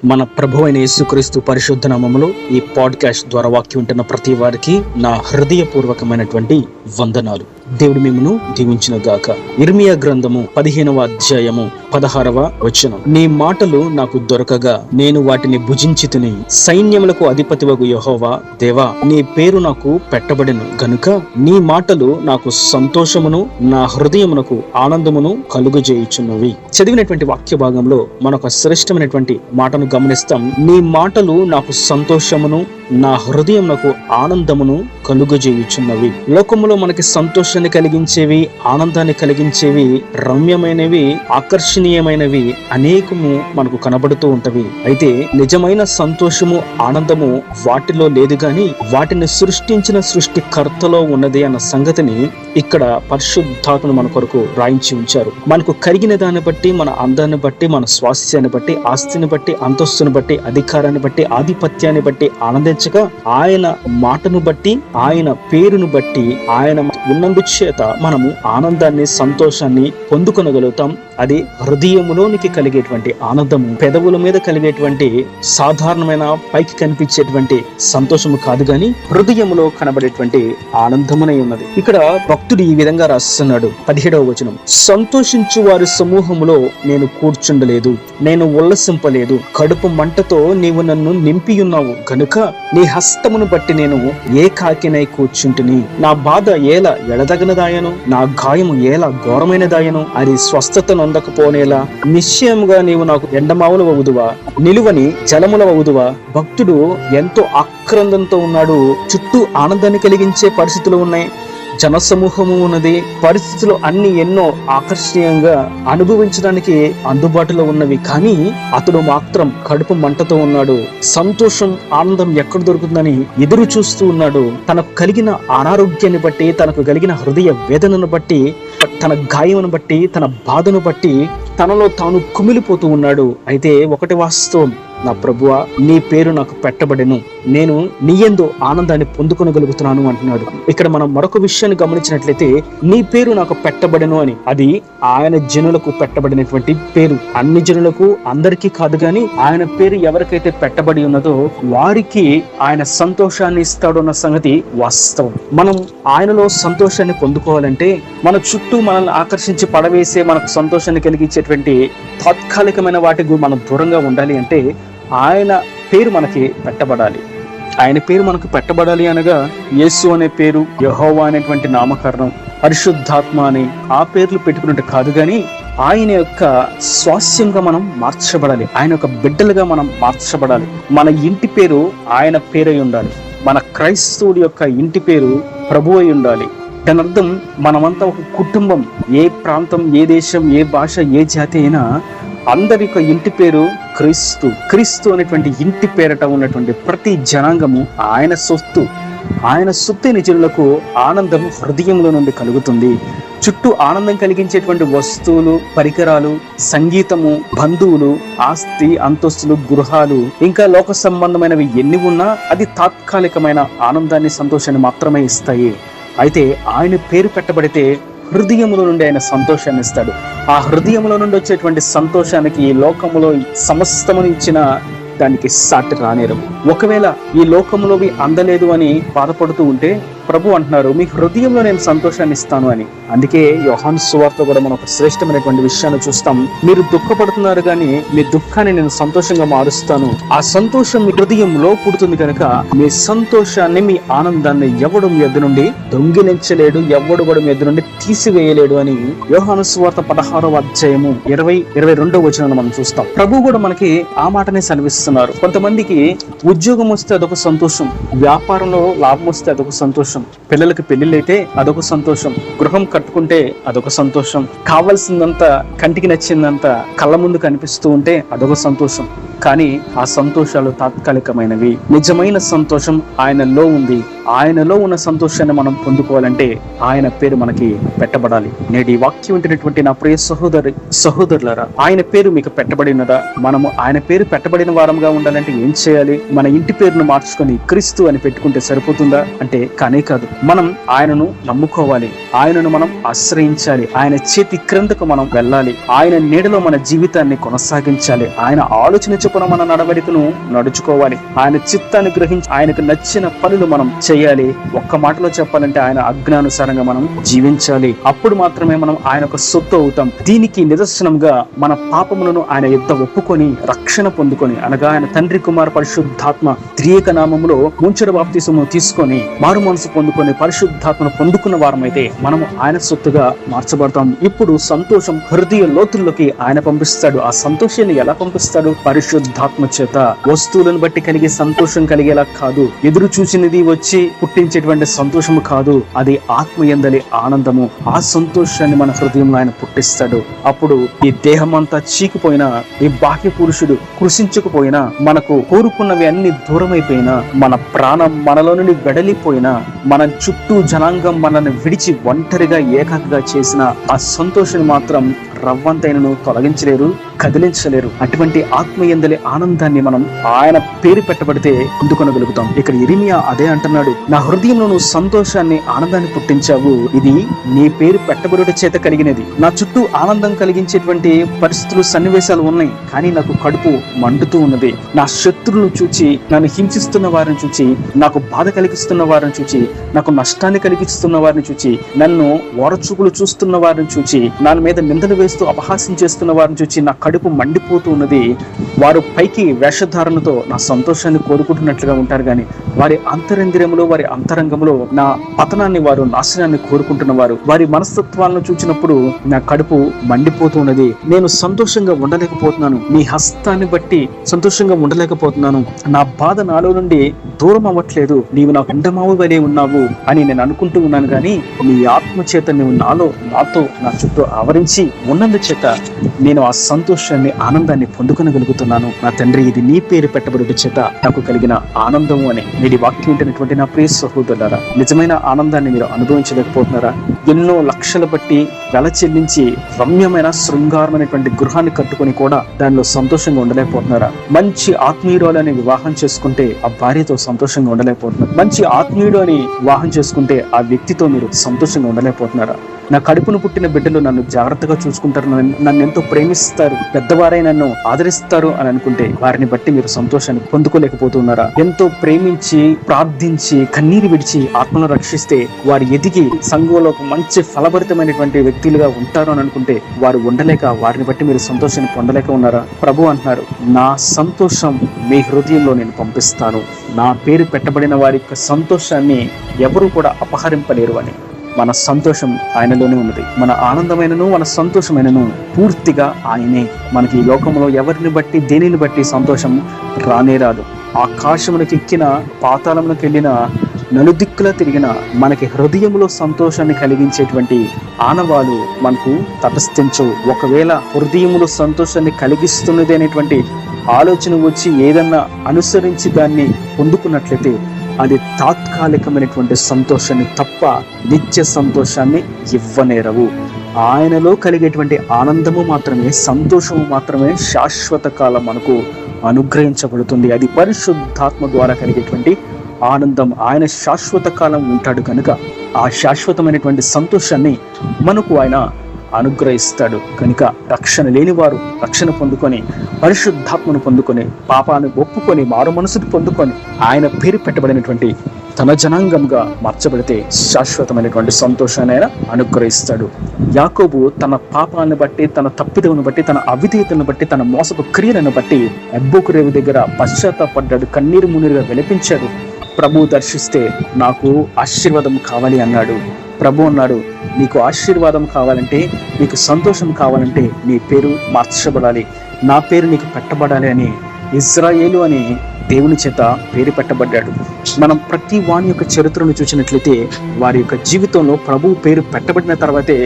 మన ప్రభు అయిన యేసుక్రీస్తు పరిశుద్ధ నామములో ఈ పాడ్కాస్ట్ ద్వారా వాక్యం ఉంటున్న ప్రతి వారికి నా హృదయపూర్వకమైనటువంటి వందనాలు. దేవుడు మిమ్మును దీవించిన గాక. ఇర్మియా గ్రంథము 15వ అధ్యాయము 16వ వచనం. నీ మాటలు నాకు దొరకగా నేను వాటిని భుజించితిని. సైన్యములకు అధిపతివగు యెహోవా దేవా, నీ పేరు నాకు పెట్టబడెను గనుక నీ మాటలు నాకు సంతోషమును నా హృదయమునకు ఆనందమును కలుగజేయుచున్నవి. చదివినటువంటి వాక్య భాగంలో మనకు శ్రేష్టమైనటువంటి మాటను గమనిస్తాం. నీ మాటలు నాకు సంతోషమును నా హృదయమునకు ఆనందమును కలుగజేయుచున్నవి. లోకములో మనకి సంతోషాన్ని కలిగించేవి, ఆనందాన్ని కలిగించేవి, రమ్యమైనవి, ఆకర్షణీయమైనవి అనేకము మనకు కనబడుతూ ఉంటవి. అయితే నిజమైన సంతోషము, ఆనందము వాటిలో లేదు గాని వాటిని సృష్టించిన సృష్టికర్తలో ఉన్నది అన్న సంగతిని ఇక్కడ పరిశుద్ధాత్మను మన కొరకు రాయించి ఉంచారు. మనకు కలిగిన దాన్ని బట్టి, మన అందాన్ని బట్టి, మన స్వాస్థ్యాన్ని బట్టి, ఆస్తిని బట్టి, అంతస్తుని బట్టి, అధికారాన్ని బట్టి, ఆధిపత్యాన్ని బట్టి ఆనందించగా ఆయన మాటను బట్టి, ఆయన పేరును బట్టి, ఆయన ఉన్నందు చేత మనము ఆనందాన్ని, సంతోషాన్ని పొందుకొనగలుగుతాం. అది హృదయములోనికి కలిగేటువంటి ఆనందము, పెదవుల మీద కలిగేటువంటి సాధారణమైన పైకి కనిపించేటువంటి సంతోషము కాదు గాని హృదయములో కనబడేటువంటి ఆనందమునై ఉన్నది. ఇక్కడ భక్తుడు ఈ విధంగా రాస్తున్నాడు. 17వ వచనం. సంతోషించు వారి సమూహములో నేను కూర్చుండలేదు, నేను ఉల్లసింపలేదు. కడుపు మంటతో నీవు నన్ను నింపియున్నావు గనుక నీ హస్తమును బట్టి నేను ఏకాకినై కూర్చుంటిని. నా బాధ ఏలా ఎడదగనదాయను, నా గాయము ఏలా ఘోరమైనదాయను. అది స్వస్థతను అందకపోనేలా. నిశ్చయముగా నీవు నాకు ఎండమావుల వవుదువా, నిలువని జలముల వవుదువా. భక్తుడు ఎంతో ఆక్రందంతో ఉన్నాడు. చుట్టూ ఆనందాన్ని కలిగించే పరిస్థితులు ఉన్నాయి, జనసమూహము ఉన్నది, పరిస్థితులు అన్ని ఎన్నో ఆకర్షణీయంగా అనుభవించడానికి అందుబాటులో ఉన్నవి. కానీ అతడు మాత్రం కడుపు మంటతో ఉన్నాడు. సంతోషం, ఆనందం ఎక్కడ దొరుకుతుందని ఎదురు చూస్తూ ఉన్నాడు. తనకు కలిగిన అనారోగ్యాన్ని బట్టి, తనకు కలిగిన హృదయ వేదనను బట్టి, తన గాయమును బట్టి, తన బాధను బట్టి తనలో తాను కుమిలిపోతూ ఉన్నాడు. అయితే ఒకటి వాస్తవం, నా ప్రభువా, నీ పేరు నాకు పెట్టబడెను, నేను నీ యందు ఆనందాన్ని పొందుకొనగలుగుతున్నాను అంటున్నాడు. ఇక్కడ మనం మరొక విషయాన్ని గమనించినట్లయితే, నీ పేరు నాకు పెట్టబడెను అని, అది ఆయన జనులకు పెట్టబడినటువంటి పేరు. అన్ని జనులకు, అందరికీ కాదు గాని ఆయన పేరు ఎవరికైతే పెట్టబడి ఉన్నదో వారికి ఆయన సంతోషాన్ని ఇస్తాడు అన్న సంగతి వాస్తవం. మనం ఆయనలో సంతోషాన్ని పొందుకోవాలంటే మన చుట్టూ మనల్ని ఆకర్షించి పడవేసే, మనకు సంతోషాన్ని కలిగించేటువంటి తాత్కాలికమైన వాటికి మనం దూరంగా ఉండాలి అంటే ఆయన పేరు మనకి పెట్టబడాలి. ఆయన పేరు మనకు పెట్టబడాలి అనగా యేసు అనే పేరు, యెహోవా అనేటువంటి నామకరణం, పరిశుద్ధాత్మ అని ఆ పేర్లు పెట్టుకున్నట్టు కాదు గాని ఆయన యొక్క స్వాస్యంగా మనం మార్చబడాలి. ఆయన యొక్క బిడ్డలుగా మనం మార్చబడాలి. మన ఇంటి పేరు ఆయన పేరై ఉండాలి. మన క్రైస్తవుడి యొక్క ఇంటి పేరు ప్రభువై ఉండాలి. దాని అర్థం మనమంతా ఒక కుటుంబం. ఏ ప్రాంతం, ఏ దేశం, ఏ భాష, ఏ జాతి అయినా అందరి యొక్క ఇంటి పేరు క్రీస్తు. క్రీస్తు అనేటువంటి ఇంటి పేరట ఉన్నటువంటి ప్రతి జనాంగము ఆయన సొత్తు. ఆయన సొత్తైన జనులకు ఆనందం హృదయంలో నుండి కలుగుతుంది. చుట్టూ ఆనందం కలిగించేటువంటి వస్తువులు, పరికరాలు, సంగీతము, బంధువులు, ఆస్తి, అంతస్తులు, గృహాలు, ఇంకా లోక సంబంధమైనవి ఎన్ని ఉన్నా అది తాత్కాలికమైన ఆనందాన్ని, సంతోషాన్ని మాత్రమే ఇస్తాయి. అయితే ఆయన పేరు పెట్టబడితే హృదయములో నుండి ఆయన సంతోషాన్ని ఇస్తాడు. ఆ హృదయంలో నుండి వచ్చేటువంటి సంతోషానికి ఈ లోకములో సమస్తమును ఇచ్చిన దానికి సాటి రానేరు. ఒకవేళ ఈ లోకములోవి అందలేదు అని బాధపడుతూ ఉంటే ప్రభు అంటున్నారు, మీ హృదయంలో నేను సంతోషాన్ని ఇస్తాను అని. అందుకే యోహాను సువార్తలో కూడా మనం ఒక శ్రేష్టమైనటువంటి విషయాన్ని చూస్తాం. మీరు దుఃఖపడుతున్నారు కానీ మీ దుఃఖాన్ని నేను సంతోషంగా మారుస్తాను. ఆ సంతోషం మీ హృదయంలో పుడుతుంది కనుక మీ సంతోషాన్ని, మీ ఆనందాన్ని ఎవడు మీ ఎద్దు నుండి దొంగిలించలేడు, ఎవడు కూడా మీ ఎద్దు నుండి తీసివేయలేడు అని యోహాను సువార్త 16వ అధ్యాయము 20-22వ వచనాన్ని మనం చూస్తాం. ప్రభు కూడా మనకి ఆ మాటనే సెలవిస్తున్నారు. కొంతమందికి ఉద్యోగం వస్తే అదొక సంతోషం, వ్యాపారంలో లాభం వస్తే అదొక సంతోషం, పిల్లలకి పెళ్లిళ్ళైతే అదొక సంతోషం, గృహం కట్టుకుంటే అదొక సంతోషం, కావాల్సిందంతా, కంటికి నచ్చిందంతా కళ్ళ ముందు కనిపిస్తూ ఉంటే అదొక సంతోషం. కానీ ఆ సంతోషాలు తాత్కాలికమైనవి. నిజమైన సంతోషం ఆయనలో ఉంది. ఆయనలో ఉన్న సంతోషాన్ని మనం పొందుకోవాలంటే ఆయన పేరు మనకి పెట్టబడాలి. నేటి వాక్యం వింటున్నటువంటి నా ప్రియ సహోదరులారా, ఆయన పేరు మీకు పెట్టబడి ఉన్నదా? మనము ఆయన పేరు పెట్టబడిన వారంగా ఉండాలంటే ఏం చేయాలి? మన ఇంటి పేరును మార్చుకొని క్రీస్తు అని పెట్టుకుంటే సరిపోతుందా అంటే కానే అంతేకాదు మనం ఆయనను నమ్ముకోవాలి, ఆయనను మనం ఆశ్రయించాలి, ఆయన చేతి క్రిందకు మనం వెళ్ళాలి, ఆయన నీడలో మన జీవితాన్ని కొనసాగించాలి, ఆయన ఆలోచన చొప్పున మన నడవడికను నడుచుకోవాలి, ఆయన చిత్తాన్ని గ్రహించి ఆయనకు నచ్చిన పనులు మనం చేయాలి. ఒక్క మాటలో చెప్పాలంటే ఆయన ఆజ్ఞానుసారంగా మనం జీవించాలి. అప్పుడు మాత్రమే మనం ఆయన ఒక సొత్తు అవుతాం. దీనికి నిదర్శనంగా మన పాపములను ఆయన యుద్ధ ఒప్పుకొని రక్షణ పొందుకొని, అనగా ఆయన తండ్రి కుమార పరిశుద్ధాత్మ త్రియేక నామములో ముంచడ బాప్తిసము తీసుకొని మారు మనసు పొందుకొని పరిశుద్ధాత్మను పొందుకున్న వారమైతే మనము ఆయన సొత్తుగా మార్చబడతాం. ఇప్పుడు సంతోషం హృదయ లోతుల్లోకి ఆయన పంపిస్తాడు. ఆ సంతోషాన్ని ఎలా పంపిస్తాడు? పరిశుద్ధాత్మ చేత. వస్తువులను బట్టి కలిగే సంతోషం కలిగేలా కాదు, ఎదురు చూసినది వచ్చి పుట్టించేటువంటి సంతోషము కాదు, అది ఆత్మయందలి ఆనందము. ఆ సంతోషాన్ని మన హృదయంలో ఆయన పుట్టిస్తాడు. అప్పుడు ఈ దేహం అంతా చీకిపోయినా, ఈ బాహ్య పురుషుడు కృషించకపోయినా, మనకు కోరుకున్నవి అన్ని దూరమైపోయినా, మన ప్రాణం మనలో నుండి వెడలిపోయినా, మన చుట్టూ జనాంగం మనల్ని విడిచి ఒంటరిగా ఏకాకిగా చేసిన ఆ సంతోషాన్ని మాత్రం రవ్వంతైనను తొలగించలేరు, కదిలించలేరు. అటువంటి ఆత్మయందలి ఆనందాన్ని మనం ఆయన పేరు పెట్టబడితే పొందుకొనగలుగుతాం. ఇక్కడ ఇర్మియా అదే అంటున్నాడు, నా హృదయంలో నువ్వు సంతోషాన్ని ఆనందాన్ని పుట్టించావు, ఇది నీ పేరు పెట్టబడుట చేత కలిగినది. నా చుట్టూ ఆనందం కలిగించేటువంటి పరిస్థితులు సన్నివేశాలు ఉన్నాయి, కానీ నాకు కడుపు మండుతూ ఉన్నది. నా శత్రువులను చూచి, నన్ను హింసిస్తున్న వారిని చూచి, నాకు బాధ కలిగిస్తున్న వారిని చూచి, నాకు నష్టాన్ని కలిగిస్తున్న వారిని చూచి, నన్ను ఓరచూపులు చూస్తున్న వారిని చూచి, నా మీద నిందలు వేస్తూ అపహాస్యం చేస్తున్న వారిని చూచి నా కడుపు మండిపోతూ ఉన్నది. వారు పైకి వేషధారణతో నా సంతోషాన్ని కోరుకుంటున్నట్లుగా ఉంటారు, కానీ వారి అంతరంద్రియములో, వారి అంతరంగంలో నా పతనాన్ని, వారు నాశనాన్ని కోరుకుంటున్న వారు. వారి మనస్తత్వాలను చూచినప్పుడు నా కడుపు మండిపోతూ ఉన్నది. నేను సంతోషంగా ఉండలేకపోతున్నాను, నీ హస్తాన్ని బట్టి సంతోషంగా ఉండలేకపోతున్నాను, నా బాధ నాలో నుండి దూరం అవ్వట్లేదు, నీవు నాకు ఎండమావు వలె ఉన్నావు అని నేను అనుకుంటూ ఉన్నాను. కానీ నీ ఆత్మ చేత నువ్వు నాతో నా చుట్టూ ఆవరించి ఉన్నందు చేత నేను ఆ సంతోషాన్ని, ఆనందాన్ని పొందుకొనగలుగుతున్నాను. నా తండ్రి, ఇది నీ పేరు పెట్టబడి చేత నాకు కలిగిన ఆనందము అని. నేటి వాక్యం వింటున్నటువంటి నా ప్రియ సహోదరులారా, నిజమైన ఆనందాన్ని మీరు అనుభవించలేకపోతున్నారా? ఎన్నో లక్షల బట్టి వెల చెల్లించి రమ్యమైన శృంగారమైనటువంటి గృహాన్ని కట్టుకొని కూడా దానిలో సంతోషంగా ఉండలేకపోతున్నారా? మంచి ఆత్మీయుడు అని వివాహం చేసుకుంటే ఆ భార్యతో సంతోషంగా ఉండలేకపోతున్నారు. మంచి ఆత్మీయుడు అని వివాహం చేసుకుంటే ఆ వ్యక్తితో మీరు సంతోషంగా ఉండలేకపోతున్నారా? నా కడుపును పుట్టిన బిడ్డలు నన్ను జాగ్రత్తగా చూసుకుంటారు, నన్ను ఎంతో ప్రేమిస్తారు, పెద్దవారై నన్ను ఆదరిస్తారు అని అనుకుంటే వారిని బట్టి మీరు సంతోషాన్ని పొందుకోలేకపోతున్నారా? ఎంతో ప్రేమించి, ప్రార్థించి, కన్నీరు విడిచి ఆత్మను రక్షిస్తే వారు ఎదిగి సంఘంలో ఒక మంచి ఫలభరితమైనటువంటి వ్యక్తులుగా ఉంటారు అని అనుకుంటే వారు ఉండలేక, వారిని బట్టి మీరు సంతోషాన్ని పొందలేక ఉన్నారా? ప్రభు అంటున్నారు, నా సంతోషం మీ హృదయంలో నేను పంపిస్తాను. నా పేరు పెట్టబడిన వారి యొక్క సంతోషాన్ని ఎవరు కూడా అపహరింపలేరు అని. మన సంతోషం ఆయనలోనే ఉన్నది. మన ఆనందమైనను, మన సంతోషమైనను పూర్తిగా ఆయనే. మనకి ఈ లోకంలో ఎవరిని బట్టి, దేనిని బట్టి సంతోషం రానే రాదు. ఆకాశములకు ఎక్కిన, పాతాళములకు వెళ్ళిన, నలుదిక్కులా తిరిగిన మనకి హృదయంలో సంతోషాన్ని కలిగించేటువంటి ఆనవాలు మనకు తటస్థించవు. ఒకవేళ హృదయంలో సంతోషాన్ని కలిగిస్తున్నది అనేటువంటి ఆలోచన వచ్చి ఏదన్నా అనుసరించి దాన్ని పొందుకున్నట్లయితే అది తాత్కాలికమైనటువంటి సంతోషాన్ని తప్ప నిత్య సంతోషాన్ని ఇవ్వనేరవు. ఆయనలో కలిగేటువంటి ఆనందము మాత్రమే, సంతోషము మాత్రమే శాశ్వత కాలం మనకు అనుగ్రహించబడుతుంది. అది పరిశుద్ధాత్మ ద్వారా కలిగేటువంటి ఆనందం. ఆయన శాశ్వత కాలం ఉంటాడు కనుక ఆ శాశ్వతమైనటువంటి సంతోషాన్ని మనకు ఆయన అనుగ్రహిస్తాడు. కనుక రక్షణ లేని వారు రక్షణ పొందుకొని, పరిశుద్ధాత్మను పొందుకొని, పాపాన్ని ఒప్పుకొని, మారు మనసును పొందుకొని ఆయన పేరు పెట్టబడినటువంటి తన జనాంగంగా మార్చబడితే శాశ్వతమైనటువంటి సంతోషాన్ని ఆయన అనుగ్రహిస్తాడు. యాకోబు తన పాపాలను బట్టి, తన తప్పిదమును బట్టి, తన అవిధేయతను బట్టి, తన మోసపు క్రియలను బట్టి ఎబ్బోకు రేవు దగ్గర పశ్చాత్తాపడ్డాడు, కన్నీరు మున్నీరుగా విలపించాడు. ప్రభు దర్శిస్తే నాకు ఆశీర్వాదం కావాలి అన్నాడు. ప్రభు అన్నాడు, నీకు ఆశీర్వాదం కావాలంటే, నీకు సంతోషం కావాలంటే నీ పేరు మార్చబడాలి, నా పేరు నీకు పెట్టబడాలి అని ఇజ్రాయేలు అని దేవుని చేత పేరు పెట్టబడ్డాడు. మనం ప్రతి వాని యొక్క చరిత్రను చూసినట్లయితే వారి యొక్క జీవితంలో ప్రభువు పేరు పెట్టబడిన తర్వాతే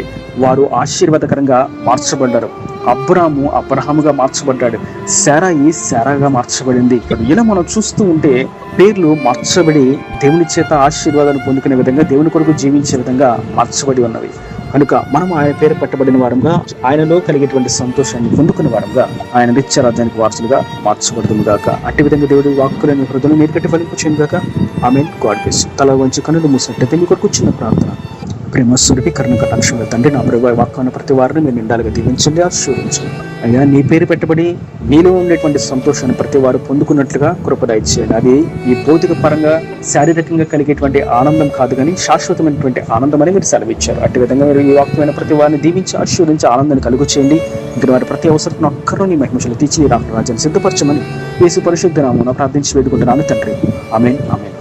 వారు ఆశీర్వాదకరంగా మార్చబడ్డారు. అబ్రాము అబ్రహాముగా మార్చబడ్డాడు, శారాయి శారాగా మార్చబడింది. ఇలా మనం చూస్తూ ఉంటే పేర్లు మార్చబడి దేవుని చేత ఆశీర్వాదాన్ని పొందుకునే విధంగా, దేవుని కొరకు జీవించే విధంగా మార్చబడి ఉన్నవి. కనుక మనం ఆయన పేరు పెట్టబడిన వారంగా, ఆయనలో కలిగేటువంటి సంతోషాన్ని పొందుకునే వారంగా, ఆయన నిత్య రాజ్యానికి వారసులుగా మార్చబడుతుంది గాక. అట్టి విధంగా దేవుడి వాక్కులను హృదయం నీరుకట్టి ఫలింపు చేయను గాక. ఆమేన్. God bless. తల వంచి కన్నులు మూసినట్లయితే మీ కొరకు చిన్న ప్రార్థన. ప్రేమ స్వరూపి కరుణ కటాక్షముల తండ్రి, నా ప్రభు వాక్యాన్ని ప్రతి వారిని మీరు నిండాలుగా దీవించండి, ఆశీర్వదించండి. అయ్యా, నీ పేరు పెట్టబడి నీలో ఉండేటువంటి సంతోషాన్ని ప్రతి వారు పొందుకున్నట్లుగా కృప దయచేయండి. అది ఈ భౌతిక పరంగా శారీరకంగా కలిగేటువంటి ఆనందం కాదు, కానీ శాశ్వతమైనటువంటి ఆనందం అని మీరు సెలవిచ్చారు. అట్టి విధంగా మీరు ఈ వాక్యమైన ప్రతి వారిని దీవించి ఆశీర్వదించి ఆనందాన్ని కలుగు చేయండి. ఇంకా వారి ప్రతి అవసరం ఒక్కరూ నీ మహిమలు తీర్చి రాష్ట్ర రాజ్యాన్ని సిద్ధపరచమని యేసు పరిశుద్ధ నామమున ప్రార్థించి వేడుకుంటున్నాను తండ్రి. ఆమేన్. ఆమేన్.